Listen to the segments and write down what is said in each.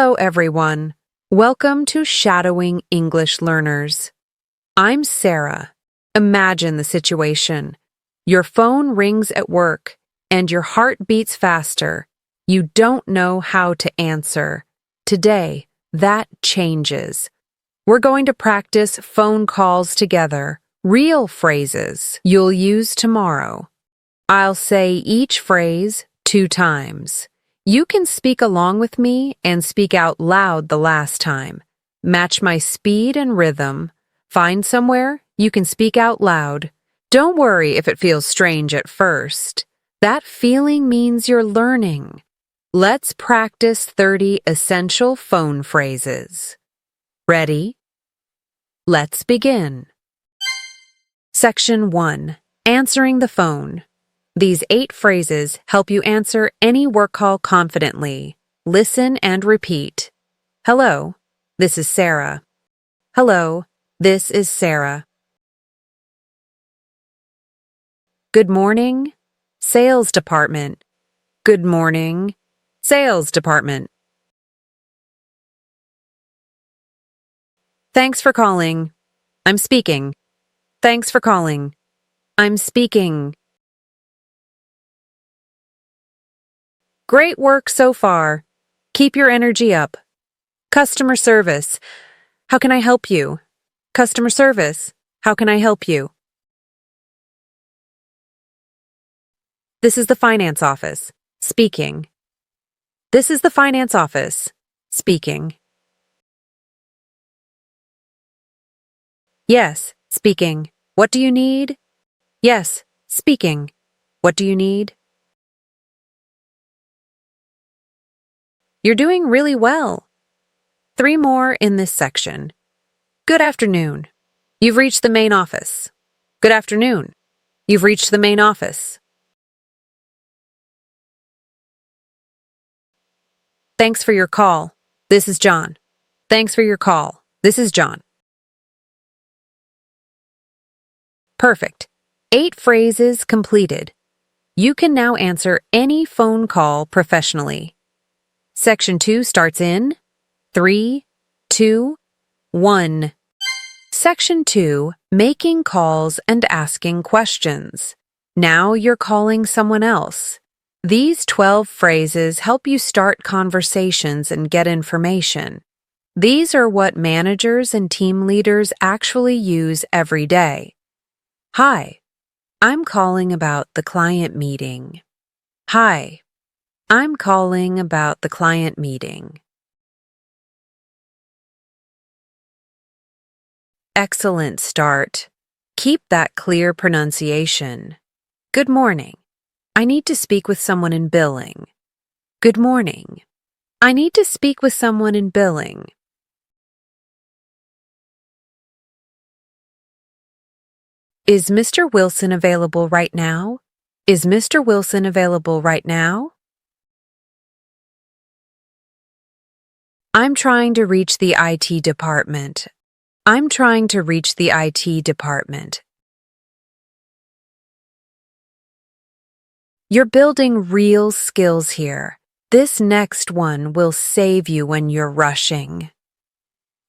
Hello, everyone. Welcome to Shadowing English Learners. I'm Sarah. Imagine the situation. Your phone rings at work, and your heart beats faster. You don't know how to answer. Today, that changes. We're going to practice phone calls together, real phrases you'll use tomorrow. I'll say each phrase 2 times. You can speak along with me and speak out loud the last time. Match my speed and rhythm. Find somewhere you can speak out loud. Don't worry if it feels strange at first. That feeling means you're learning. Let's practice 30 essential phone phrases. Ready? Let's begin. Section 1. Answering the phone. These 8 phrases help you answer any work call confidently. Listen and repeat. Hello, this is Sarah. Hello, this is Sarah. Good morning, sales department. Good morning, sales department. Thanks for calling. I'm speaking. Thanks for calling. I'm speaking. Great work so far. Keep your energy up. Customer service. How can I help you? Customer service. How can I help you? This is the finance office. Speaking. This is the finance office. Speaking. Yes, speaking. What do you need? Yes, speaking. What do you need? You're doing really well. 3 more in this section. Good afternoon. You've reached the main office. Good afternoon. You've reached the main office. Thanks for your call. This is John. Thanks for your call. This is John. Perfect. 8 phrases completed. You can now answer any phone call professionally. Section 2 starts in 3, 2, 1. Section 2, making calls and asking questions. Now you're calling someone else. These 12 phrases help you start conversations and get information. These are what managers and team leaders actually use every day. Hi, I'm calling about the client meeting. Hi, I'm calling about the client meeting. Excellent start. Keep that clear pronunciation. Good morning. I need to speak with someone in billing. Good morning. I need to speak with someone in billing. Is Mr. Wilson available right now? Is Mr. Wilson available right now? I'm trying to reach the IT department. I'm trying to reach the IT department. You're building real skills here. This next one will save you when you're rushing.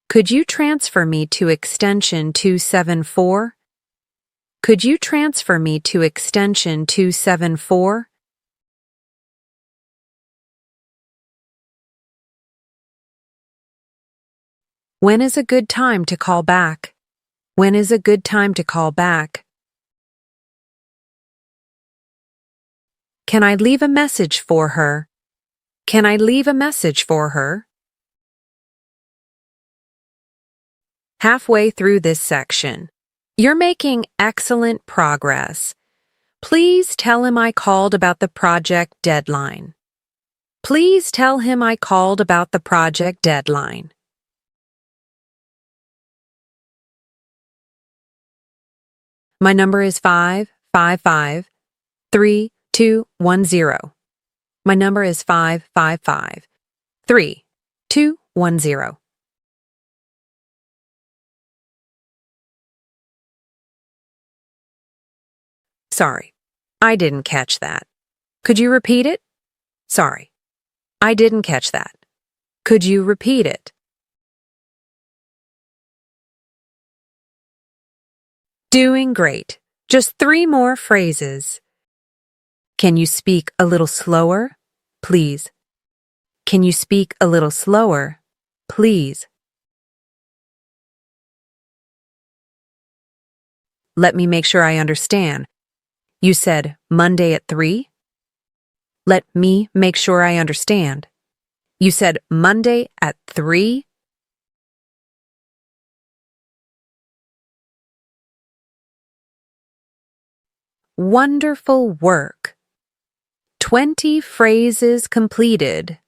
Could you transfer me to extension 274? Could you transfer me to extension 274? When is a good time to call back? When is a good time to call back? Can I leave a message for her? Can I leave a message for her? Halfway through this section, you're making excellent progress. Please tell him I called about the project deadline. Please tell him I called about the project deadline. My number is 555-3210. My number is 555-3210. Sorry, I didn't catch that. Could you repeat it? Sorry, I didn't catch that. Could you repeat it? Doing great. Just 3 more phrases. Can you speak a little slower? Please. Can you speak a little slower? Please. Let me make sure I understand. You said Monday at 3? Let me make sure I understand. You said Monday at 3? Wonderful work. 20 phrases completed.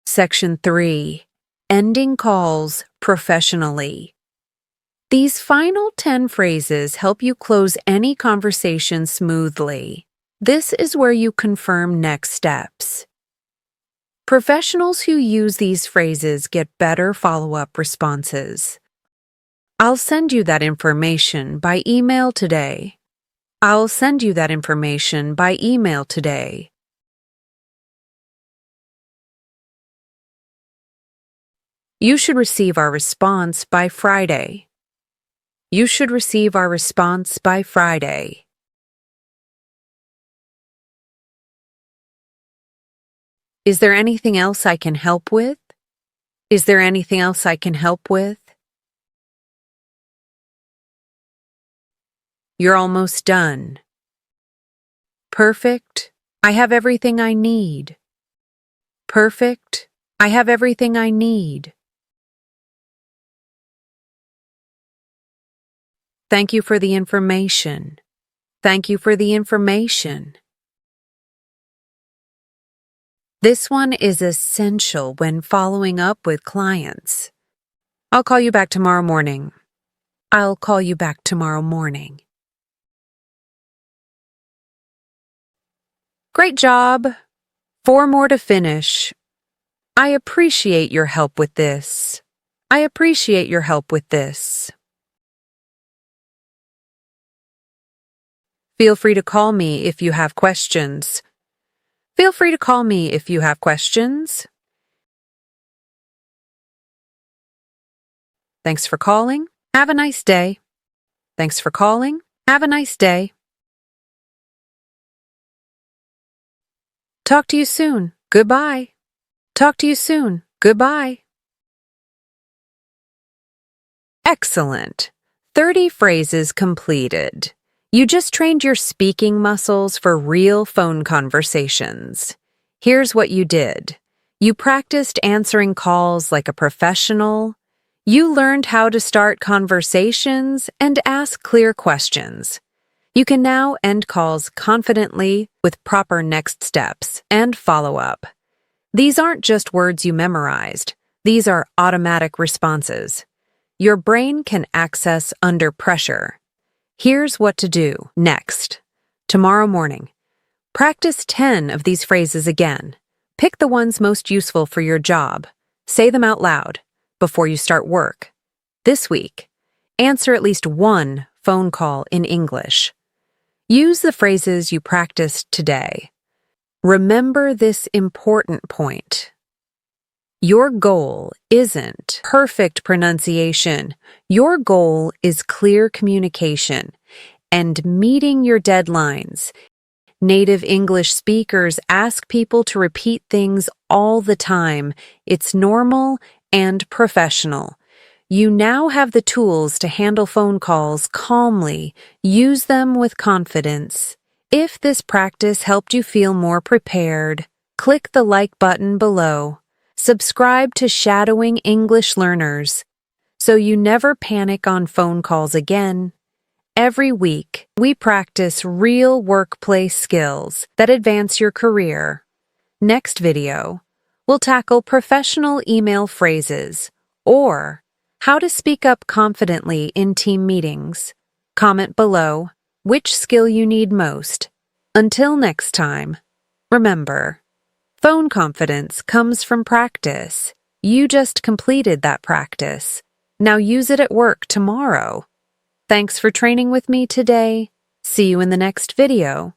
Section 3. Ending calls professionally. These final 10 phrases help you close any conversation smoothly. This is where you confirm next steps. Professionals who use these phrases get better follow-up responses. I'll send you that information by email today. I'll send you that information by email today. You should receive our response by Friday. You should receive our response by Friday. Is there anything else I can help with? Is there anything else I can help with? You're almost done. Perfect. I have everything I need. Perfect. I have everything I need. Thank you for the information. Thank you for the information. This one is essential when following up with clients. I'll call you back tomorrow morning. I'll call you back tomorrow morning. Great job. 4 more to finish. I appreciate your help with this. I appreciate your help with this. Feel free to call me if you have questions. Feel free to call me if you have questions. Thanks for calling. Have a nice day. Thanks for calling. Have a nice day. Talk to you soon. Goodbye. Talk to you soon. Goodbye. Excellent. 30 phrases completed. You just trained your speaking muscles for real phone conversations. Here's what you did. You practiced answering calls like a professional. You learned how to start conversations and ask clear questions. You can now end calls confidently with proper next steps and follow-up. These aren't just words you memorized. These are automatic responses. Your brain can access under pressure. Here's what to do next. Tomorrow morning, practice 10 of these phrases again. Pick the ones most useful for your job. Say them out loud before you start work. This week, answer at least 1 phone call in English. Use the phrases you practiced today. Remember this important point. Your goal isn't perfect pronunciation. Your goal is clear communication and meeting your deadlines. Native English speakers ask people to repeat things all the time. It's normal and professional. You now have the tools to handle phone calls calmly. Use them with confidence. If this practice helped you feel more prepared, click the like button below. Subscribe to Shadowing English Learners so you never panic on phone calls again. Every week, we practice real workplace skills that advance your career. Next video, we'll tackle professional email phrases or how to speak up confidently in team meetings. Comment below which skill you need most. Until next time, remember, phone confidence comes from practice. You just completed that practice. Now use it at work tomorrow. Thanks for training with me today. See you in the next video.